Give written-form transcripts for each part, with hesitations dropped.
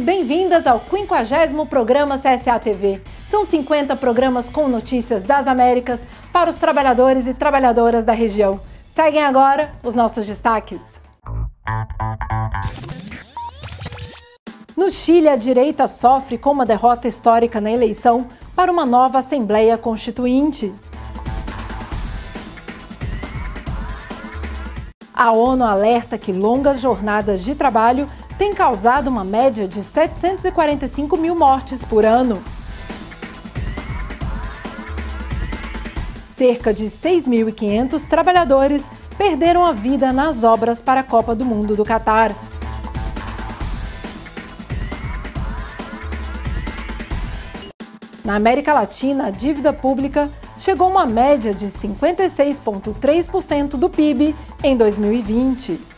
bem-vindas ao 50º programa CSA TV. São 50 programas com notícias das Américas para os trabalhadores e trabalhadoras da região. Seguem agora os nossos destaques. No Chile, a direita sofre com uma derrota histórica na eleição para uma nova Assembleia Constituinte. A ONU alerta que longas jornadas de trabalho têm causado uma média de 745 mil mortes por ano. Cerca de 6.500 trabalhadores perderam a vida nas obras para a Copa do Mundo do Catar. Na América Latina, a dívida pública chegou a uma média de 56,3% do PIB em 2020.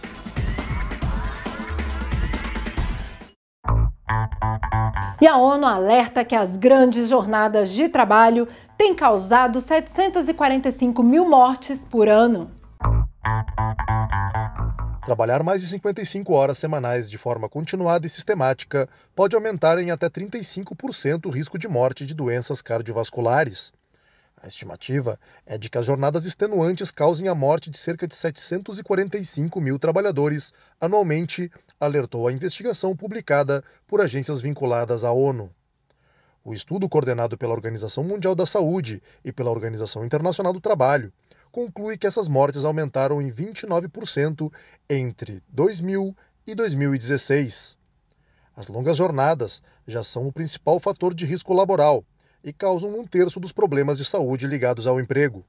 E a ONU alerta que as grandes jornadas de trabalho têm causado 745 mil mortes por ano. Trabalhar mais de 55 horas semanais de forma continuada e sistemática pode aumentar em até 35% o risco de morte de doenças cardiovasculares. A estimativa é de que as jornadas extenuantes causem a morte de cerca de 745 mil trabalhadores anualmente, alertou a investigação publicada por agências vinculadas à ONU. O estudo, coordenado pela Organização Mundial da Saúde e pela Organização Internacional do Trabalho, conclui que essas mortes aumentaram em 29% entre 2000 e 2016. As longas jornadas já são o principal fator de risco laboral e causam 1/3 dos problemas de saúde ligados ao emprego.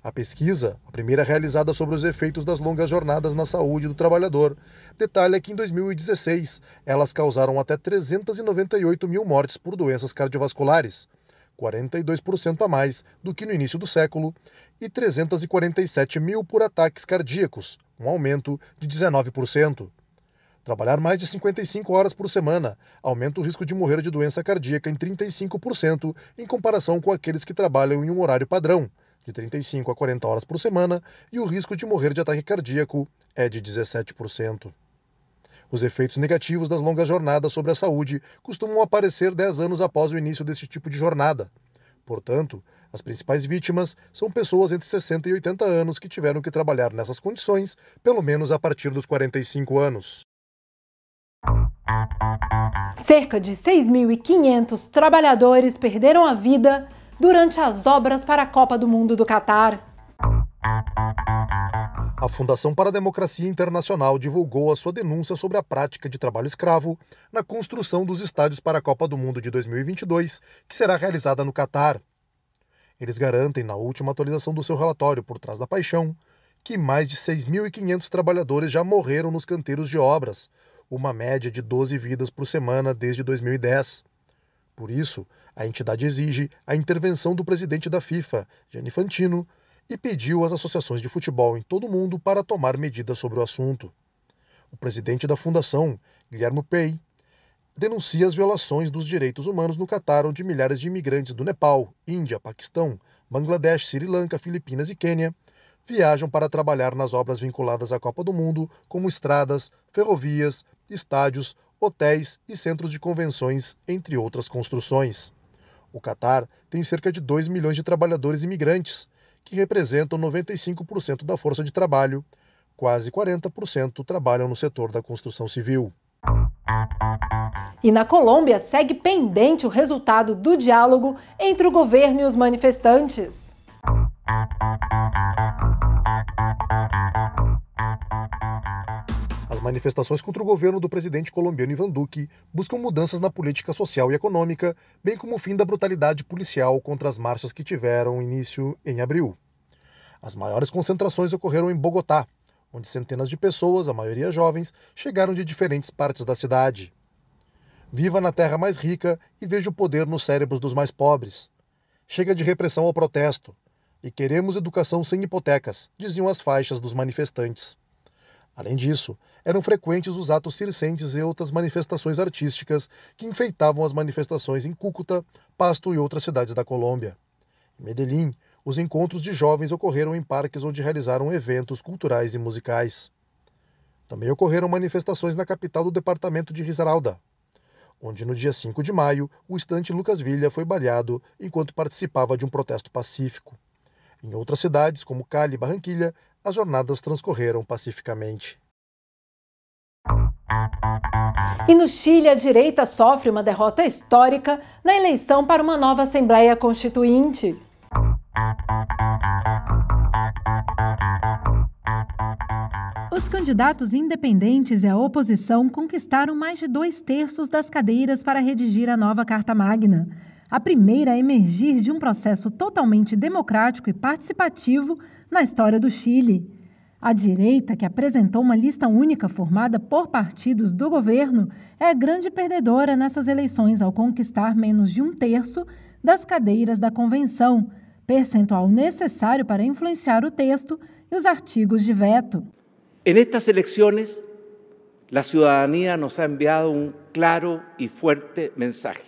A pesquisa, a primeira realizada sobre os efeitos das longas jornadas na saúde do trabalhador, detalha que em 2016 elas causaram até 398 mil mortes por doenças cardiovasculares, 42% a mais do que no início do século, e 347 mil por ataques cardíacos, um aumento de 19%. Trabalhar mais de 55 horas por semana aumenta o risco de morrer de doença cardíaca em 35%, em comparação com aqueles que trabalham em um horário padrão, de 35 a 40 horas por semana, e o risco de morrer de ataque cardíaco é de 17%. Os efeitos negativos das longas jornadas sobre a saúde costumam aparecer 10 anos após o início desse tipo de jornada. Portanto, as principais vítimas são pessoas entre 60 e 80 anos que tiveram que trabalhar nessas condições, pelo menos a partir dos 45 anos. Cerca de 6.500 trabalhadores perderam a vida durante as obras para a Copa do Mundo do Catar. A Fundação para a Democracia Internacional divulgou a sua denúncia sobre a prática de trabalho escravo na construção dos estádios para a Copa do Mundo de 2022, que será realizada no Catar. Eles garantem, na última atualização do seu relatório Por Trás da Paixão, que mais de 6.500 trabalhadores já morreram nos canteiros de obras, uma média de 12 vidas por semana desde 2010. Por isso, a entidade exige a intervenção do presidente da FIFA, Gianni Infantino, e pediu às associações de futebol em todo o mundo para tomar medidas sobre o assunto. O presidente da fundação, Guilherme Pei, denuncia as violações dos direitos humanos no Catar, onde milhares de imigrantes do Nepal, Índia, Paquistão, Bangladesh, Sri Lanka, Filipinas e Quênia viajam para trabalhar nas obras vinculadas à Copa do Mundo, como estradas, ferrovias, estádios, hotéis e centros de convenções, entre outras construções. O Catar tem cerca de 2 milhões de trabalhadores imigrantes, que representam 95% da força de trabalho. Quase 40% trabalham no setor da construção civil. E na Colômbia segue pendente o resultado do diálogo entre o governo e os manifestantes. As manifestações contra o governo do presidente colombiano Iván Duque buscam mudanças na política social e econômica, bem como o fim da brutalidade policial contra as marchas que tiveram início em abril. As maiores concentrações ocorreram em Bogotá, onde centenas de pessoas, a maioria jovens, chegaram de diferentes partes da cidade. Viva na terra mais rica e veja o poder nos cérebros dos mais pobres. Chega de repressão ao protesto. E queremos educação sem hipotecas, diziam as faixas dos manifestantes. Além disso, eram frequentes os atos circenses e outras manifestações artísticas que enfeitavam as manifestações em Cúcuta, Pasto e outras cidades da Colômbia. Em Medellín, os encontros de jovens ocorreram em parques onde realizaram eventos culturais e musicais. Também ocorreram manifestações na capital do departamento de Risaralda. onde no dia 5 de maio o estudante Lucas Villa foi baleado enquanto participava de um protesto pacífico. Em outras cidades, como Cali e Barranquilha, as jornadas transcorreram pacificamente. E no Chile, a direita sofre uma derrota histórica na eleição para uma nova Assembleia Constituinte. Os candidatos independentes e a oposição conquistaram mais de 2/3 das cadeiras para redigir a nova Carta Magna, a primeira a emergir de um processo totalmente democrático e participativo na história do Chile. A direita, que apresentou uma lista única formada por partidos do governo, é a grande perdedora nessas eleições ao conquistar menos de 1/3 das cadeiras da convenção, percentual necessário para influenciar o texto e os artigos de veto. En estas elecciones, la ciudadanía nos ha enviado un claro y fuerte mensaje.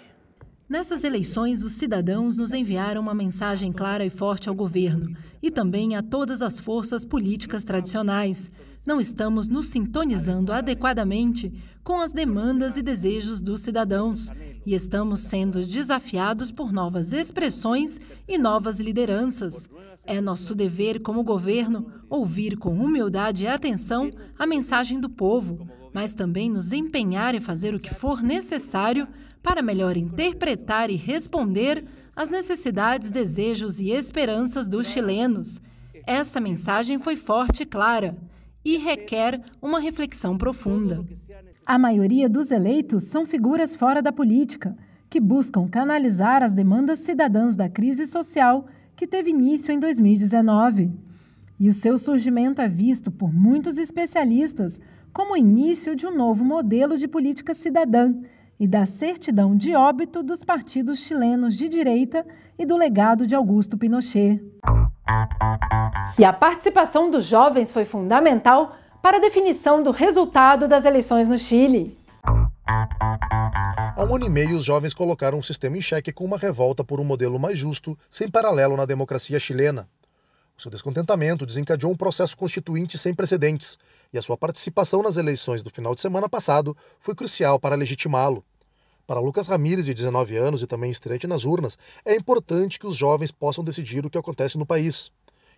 Nessas eleições, os cidadãos nos enviaram uma mensagem clara e forte ao governo e também a todas as forças políticas tradicionais. Não estamos nos sintonizando adequadamente com as demandas e desejos dos cidadãos e estamos sendo desafiados por novas expressões e novas lideranças. É nosso dever como governo ouvir com humildade e atenção a mensagem do povo, mas também nos empenhar em fazer o que for necessário para melhor interpretar e responder às necessidades, desejos e esperanças dos chilenos. Essa mensagem foi forte e clara e requer uma reflexão profunda. A maioria dos eleitos são figuras fora da política, que buscam canalizar as demandas cidadãs da crise social que teve início em 2019. E o seu surgimento é visto por muitos especialistas como o início de um novo modelo de política cidadã e da certidão de óbito dos partidos chilenos de direita e do legado de Augusto Pinochet. E a participação dos jovens foi fundamental para a definição do resultado das eleições no Chile. Há 1 ano e meio, os jovens colocaram o sistema em xeque com uma revolta por um modelo mais justo, sem paralelo na democracia chilena. O seu descontentamento desencadeou um processo constituinte sem precedentes, e a sua participação nas eleições do final de semana passado foi crucial para legitimá-lo. Para Lucas Ramírez, de 19 anos e também estreante nas urnas, é importante que os jovens possam decidir o que acontece no país,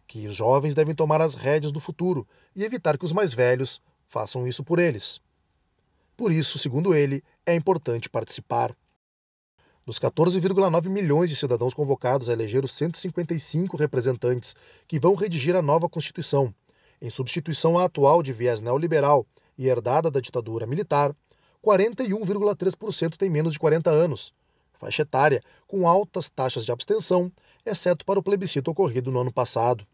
que os jovens devem tomar as rédeas do futuro e evitar que os mais velhos façam isso por eles. Por isso, segundo ele, é importante participar. Dos 14,9 milhões de cidadãos convocados a eleger os 155 representantes que vão redigir a nova Constituição, em substituição à atual de viés neoliberal e herdada da ditadura militar, 41,3% tem menos de 40 anos, faixa etária com altas taxas de abstenção, exceto para o plebiscito ocorrido no ano passado.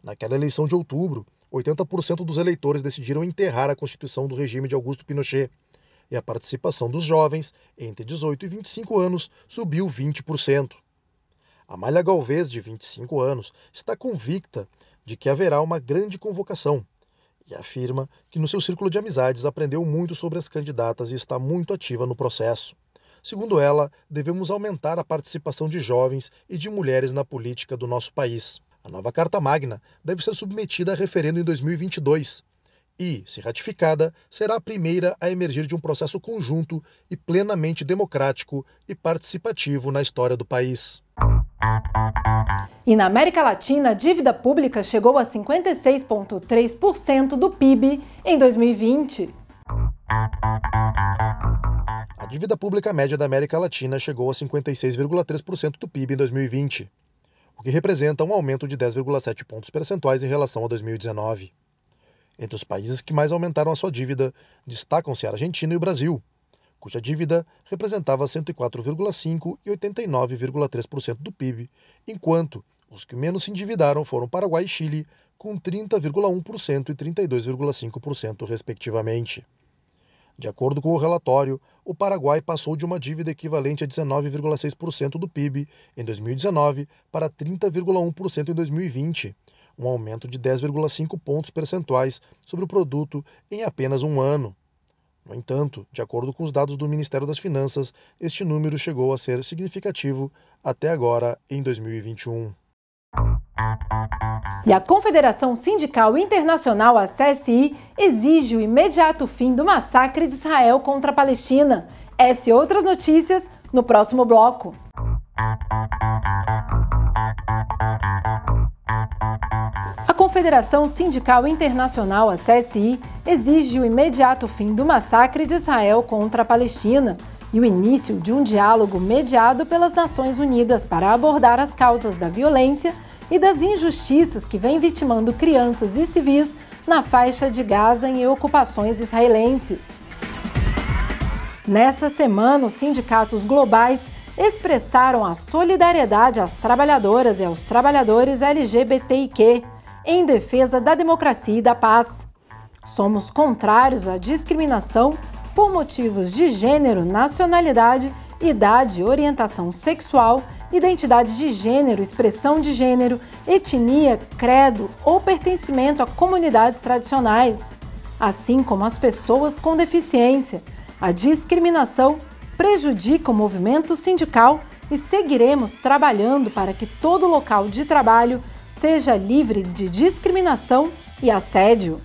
Naquela eleição de outubro, 80% dos eleitores decidiram enterrar a Constituição do regime de Augusto Pinochet, e a participação dos jovens, entre 18 e 25 anos, subiu 20%. Amália Galvez, de 25 anos, está convicta de que haverá uma grande convocação e afirma que no seu círculo de amizades aprendeu muito sobre as candidatas e está muito ativa no processo. Segundo ela, devemos aumentar a participação de jovens e de mulheres na política do nosso país. A nova Carta Magna deve ser submetida a referendo em 2022 e, se ratificada, será a primeira a emergir de um processo conjunto e plenamente democrático e participativo na história do país. E na América Latina, a dívida pública chegou a 56,3% do PIB em 2020. A dívida pública média da América Latina chegou a 56,3% do PIB em 2020, o que representa um aumento de 10,7 pontos percentuais em relação a 2019. Entre os países que mais aumentaram a sua dívida, destacam-se a Argentina e o Brasil, cuja dívida representava 104,5% e 89,3% do PIB, enquanto os que menos se endividaram foram Paraguai e Chile, com 30,1% e 32,5%, respectivamente. De acordo com o relatório, o Paraguai passou de uma dívida equivalente a 19,6% do PIB em 2019 para 30,1% em 2020, um aumento de 10,5 pontos percentuais sobre o produto em apenas um ano. No entanto, de acordo com os dados do Ministério das Finanças, este número chegou a ser significativo até agora em 2021. E a Confederação Sindical Internacional, a CSI, exige o imediato fim do massacre de Israel contra a Palestina. Essa e outras notícias no próximo bloco. A Confederação Sindical Internacional, a CSI, exige o imediato fim do massacre de Israel contra a Palestina e o início de um diálogo mediado pelas Nações Unidas para abordar as causas da violência e das injustiças que vêm vitimando crianças e civis na faixa de Gaza em ocupações israelenses. Nessa semana, os sindicatos globais expressaram a solidariedade às trabalhadoras e aos trabalhadores LGBTIQ em defesa da democracia e da paz. Somos contrários à discriminação por motivos de gênero, nacionalidade, idade, orientação sexual, identidade de gênero, expressão de gênero, etnia, credo ou pertencimento a comunidades tradicionais, assim como as pessoas com deficiência. A discriminação prejudica o movimento sindical e seguiremos trabalhando para que todo local de trabalho seja livre de discriminação e assédio.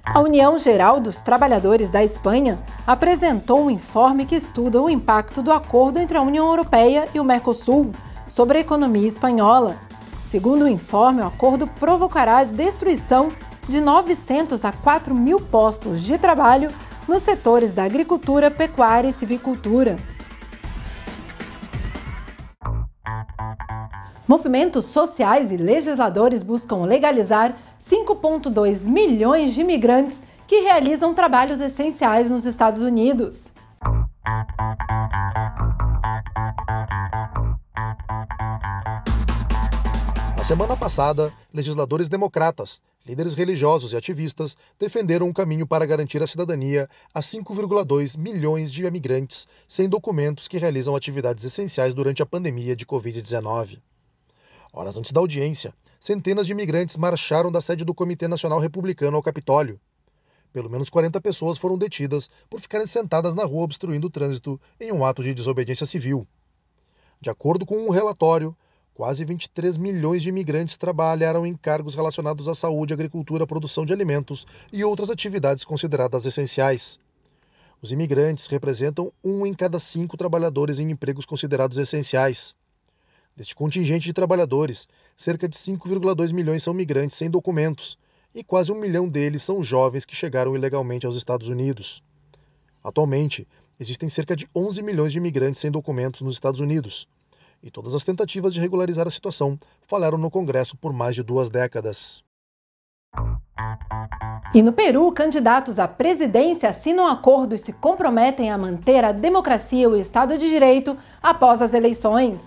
A União Geral dos Trabalhadores da Espanha apresentou um informe que estuda o impacto do acordo entre a União Europeia e o Mercosul sobre a economia espanhola. Segundo o informe, o acordo provocará a destruição de 900 a 4.000 postos de trabalho nos setores da agricultura, pecuária e civicultura. Movimentos sociais e legisladores buscam legalizar 5,2 milhões de imigrantes que realizam trabalhos essenciais nos Estados Unidos. Na semana passada, legisladores democratas, líderes religiosos e ativistas defenderam um caminho para garantir a cidadania a 5,2 milhões de imigrantes sem documentos que realizam atividades essenciais durante a pandemia de Covid-19. Horas antes da audiência, centenas de imigrantes marcharam da sede do Comitê Nacional Republicano ao Capitólio. Pelo menos 40 pessoas foram detidas por ficarem sentadas na rua obstruindo o trânsito em um ato de desobediência civil. De acordo com um relatório, quase 23 milhões de imigrantes trabalharam em cargos relacionados à saúde, agricultura, produção de alimentos e outras atividades consideradas essenciais. Os imigrantes representam 1 em cada 5 trabalhadores em empregos considerados essenciais. Deste contingente de trabalhadores, cerca de 5,2 milhões são migrantes sem documentos, e quase 1 milhão deles são jovens que chegaram ilegalmente aos Estados Unidos. Atualmente, existem cerca de 11 milhões de imigrantes sem documentos nos Estados Unidos, e todas as tentativas de regularizar a situação falharam no Congresso por mais de 2 décadas. E no Peru, candidatos à presidência assinam acordo e se comprometem a manter a democracia e o Estado de Direito após as eleições.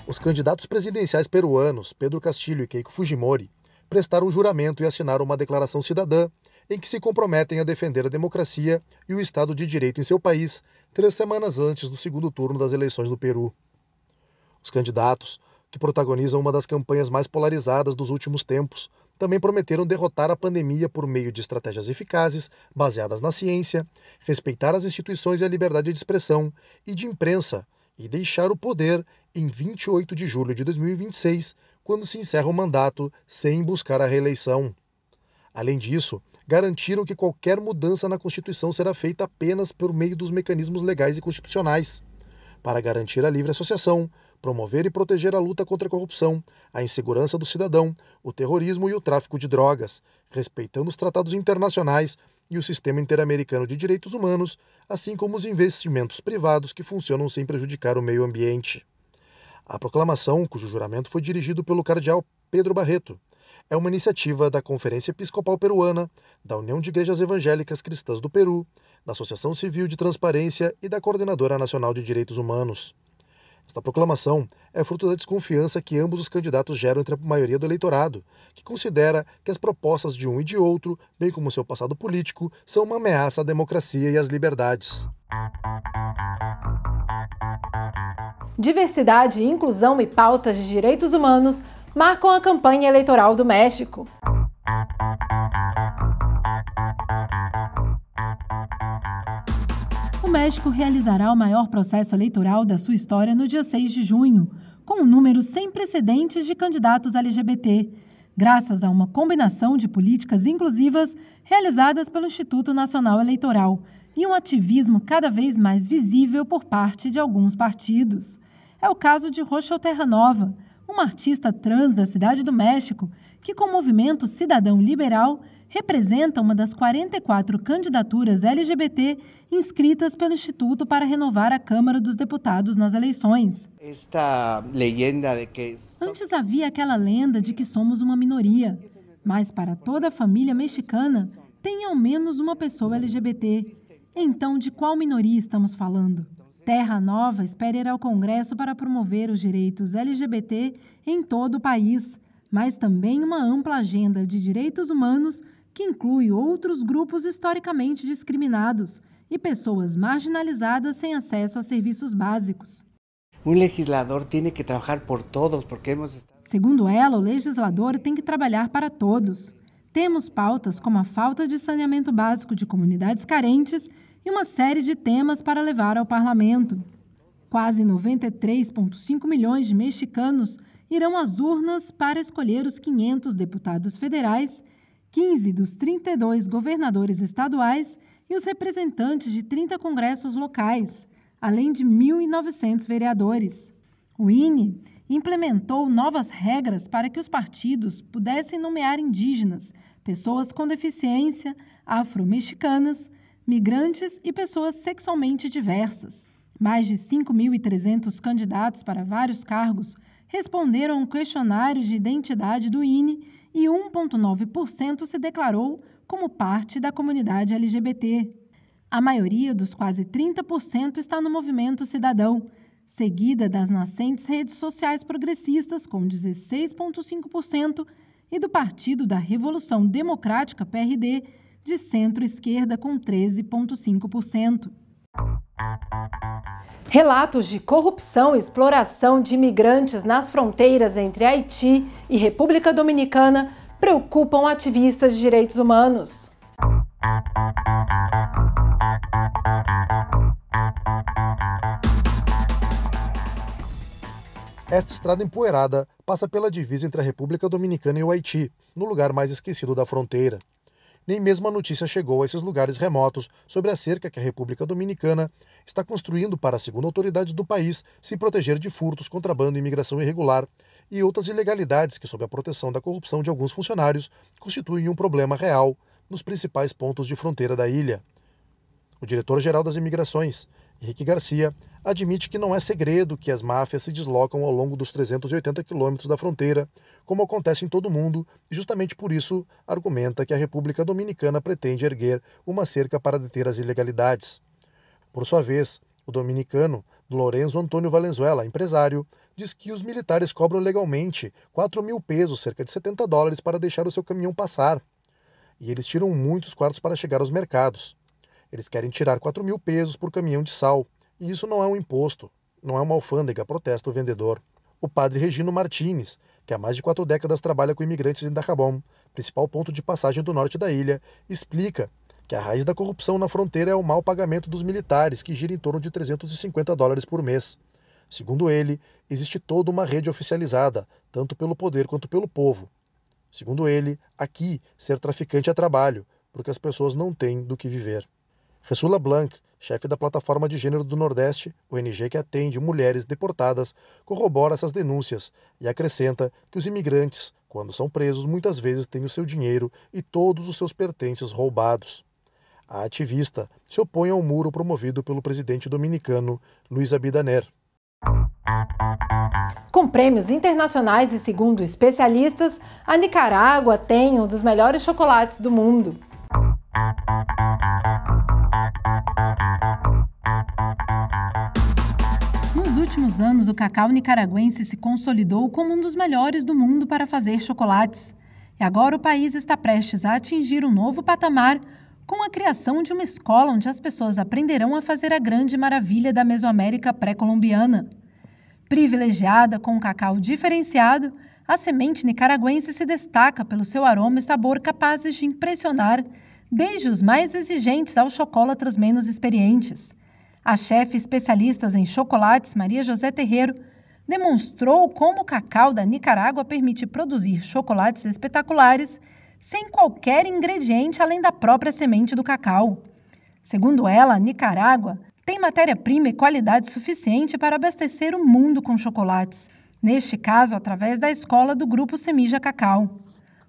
Os candidatos presidenciais peruanos, Pedro Castillo e Keiko Fujimori, prestaram juramento e assinaram uma declaração cidadã em que se comprometem a defender a democracia e o Estado de Direito em seu país 3 semanas antes do segundo turno das eleições do Peru. Os candidatos, que protagonizam uma das campanhas mais polarizadas dos últimos tempos, também prometeram derrotar a pandemia por meio de estratégias eficazes, baseadas na ciência, respeitar as instituições e a liberdade de expressão e de imprensa, e deixar o poder em 28 de julho de 2026, quando se encerra o mandato, sem buscar a reeleição. Além disso, garantiram que qualquer mudança na Constituição será feita apenas por meio dos mecanismos legais e constitucionais, para garantir a livre associação, promover e proteger a luta contra a corrupção, a insegurança do cidadão, o terrorismo e o tráfico de drogas, respeitando os tratados internacionais e o sistema interamericano de direitos humanos, assim como os investimentos privados que funcionam sem prejudicar o meio ambiente. A proclamação, cujo juramento foi dirigido pelo cardeal Pedro Barreto, é uma iniciativa da Conferência Episcopal Peruana, da União de Igrejas Evangélicas Cristãs do Peru, da Associação Civil de Transparência e da Coordenadora Nacional de Direitos Humanos. Esta proclamação é fruto da desconfiança que ambos os candidatos geram entre a maioria do eleitorado, que considera que as propostas de um e de outro, bem como seu passado político, são uma ameaça à democracia e às liberdades. Diversidade, inclusão e pautas de direitos humanos marcam a campanha eleitoral do México. O México realizará o maior processo eleitoral da sua história no dia 6 de junho, com um número sem precedentes de candidatos LGBT, graças a uma combinação de políticas inclusivas realizadas pelo Instituto Nacional Eleitoral e um ativismo cada vez mais visível por parte de alguns partidos. É o caso de Rochelle Terranova, uma artista trans da Cidade do México, que com o movimento Cidadão Liberal representa uma das 44 candidaturas LGBT inscritas pelo Instituto para renovar a Câmara dos Deputados nas eleições. Antes havia aquela lenda de que somos uma minoria, mas para toda a família mexicana tem ao menos uma pessoa LGBT. Então, de qual minoria estamos falando? Terranova espera ir ao Congresso para promover os direitos LGBT em todo o país, mas também uma ampla agenda de direitos humanos que inclui outros grupos historicamente discriminados e pessoas marginalizadas sem acesso a serviços básicos. Segundo ela, o legislador tem que trabalhar para todos. Temos pautas como a falta de saneamento básico de comunidades carentes e uma série de temas para levar ao parlamento. Quase 93,5 milhões de mexicanos irão às urnas para escolher os 500 deputados federais, 15 dos 32 governadores estaduais e os representantes de 30 congressos locais, além de 1.900 vereadores. O INE implementou novas regras para que os partidos pudessem nomear indígenas, pessoas com deficiência, afro-mexicanas, migrantes e pessoas sexualmente diversas. Mais de 5.300 candidatos para vários cargos responderam a um questionário de identidade do INE e 1,9% se declarou como parte da comunidade LGBT. A maioria dos quase 30% está no movimento cidadão, seguida das nascentes redes sociais progressistas, com 16,5%, e do Partido da Revolução Democrática, PRD, de centro-esquerda, com 13,5%. Relatos de corrupção e exploração de imigrantes nas fronteiras entre Haiti e República Dominicana preocupam ativistas de direitos humanos. Esta estrada empoeirada passa pela divisa entre a República Dominicana e o Haiti, no lugar mais esquecido da fronteira. Nem mesmo a notícia chegou a esses lugares remotos sobre a cerca que a República Dominicana está construindo para, segundo autoridades do país, se proteger de furtos, contrabando, imigração irregular e outras ilegalidades que, sob a proteção da corrupção de alguns funcionários, constituem um problema real nos principais pontos de fronteira da ilha. O diretor-geral das imigrações, Henrique Garcia, admite que não é segredo que as máfias se deslocam ao longo dos 380 quilômetros da fronteira, como acontece em todo o mundo, e justamente por isso argumenta que a República Dominicana pretende erguer uma cerca para deter as ilegalidades. Por sua vez, o dominicano Lorenzo Antônio Valenzuela, empresário, diz que os militares cobram legalmente 4 mil pesos, cerca de $70, para deixar o seu caminhão passar. E eles tiram muitos quartos para chegar aos mercados. Eles querem tirar 4 mil pesos por caminhão de sal, e isso não é um imposto, não é uma alfândega, protesta o vendedor. O padre Regino Martínez, que há mais de 4 décadas trabalha com imigrantes em Dajabón, principal ponto de passagem do norte da ilha, explica que a raiz da corrupção na fronteira é o mau pagamento dos militares, que gira em torno de $350 por mês. Segundo ele, existe toda uma rede oficializada, tanto pelo poder quanto pelo povo. Segundo ele, aqui, ser traficante é trabalho, porque as pessoas não têm do que viver. Ressula Blanc, chefe da Plataforma de Gênero do Nordeste, ONG que atende mulheres deportadas, corrobora essas denúncias e acrescenta que os imigrantes, quando são presos, muitas vezes têm o seu dinheiro e todos os seus pertences roubados. A ativista se opõe ao muro promovido pelo presidente dominicano Luiz Abinader. Com prêmios internacionais e segundo especialistas, a Nicarágua tem um dos melhores chocolates do mundo. Nos últimos anos, o cacau nicaragüense se consolidou como um dos melhores do mundo para fazer chocolates. E agora o país está prestes a atingir um novo patamar com a criação de uma escola onde as pessoas aprenderão a fazer a grande maravilha da Mesoamérica pré-colombiana. Privilegiada com um cacau diferenciado, a semente nicaragüense se destaca pelo seu aroma e sabor capazes de impressionar desde os mais exigentes aos chocolatras menos experientes. A chefe especialista em chocolates, Maria José Terreiro, demonstrou como o cacau da Nicarágua permite produzir chocolates espetaculares sem qualquer ingrediente além da própria semente do cacau. Segundo ela, a Nicarágua tem matéria-prima e qualidade suficiente para abastecer o mundo com chocolates, neste caso através da escola do Grupo Semija Cacau.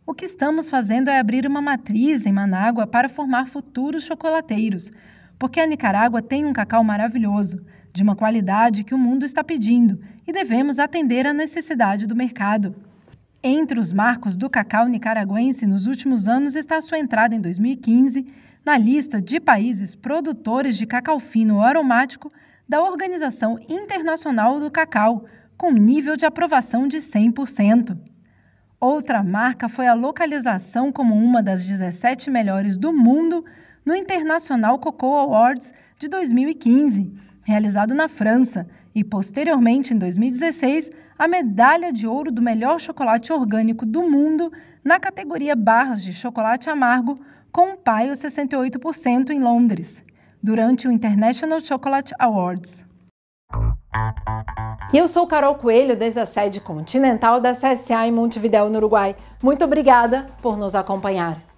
O que estamos fazendo é abrir uma matriz em Manágua para formar futuros chocolateiros, porque a Nicarágua tem um cacau maravilhoso, de uma qualidade que o mundo está pedindo, e devemos atender à necessidade do mercado. Entre os marcos do cacau nicaragüense nos últimos anos está a sua entrada em 2015 na lista de países produtores de cacau fino ou aromático da Organização Internacional do Cacau, com nível de aprovação de 100%. Outra marca foi a localização como uma das 17 melhores do mundo no International Cocoa Awards de 2015, realizado na França, e posteriormente, em 2016, a medalha de ouro do melhor chocolate orgânico do mundo na categoria barras de chocolate amargo com um paio 68% em Londres, durante o International Chocolate Awards. E eu sou Carol Coelho, desde a sede continental da CSA em Montevidéu, no Uruguai. Muito obrigada por nos acompanhar.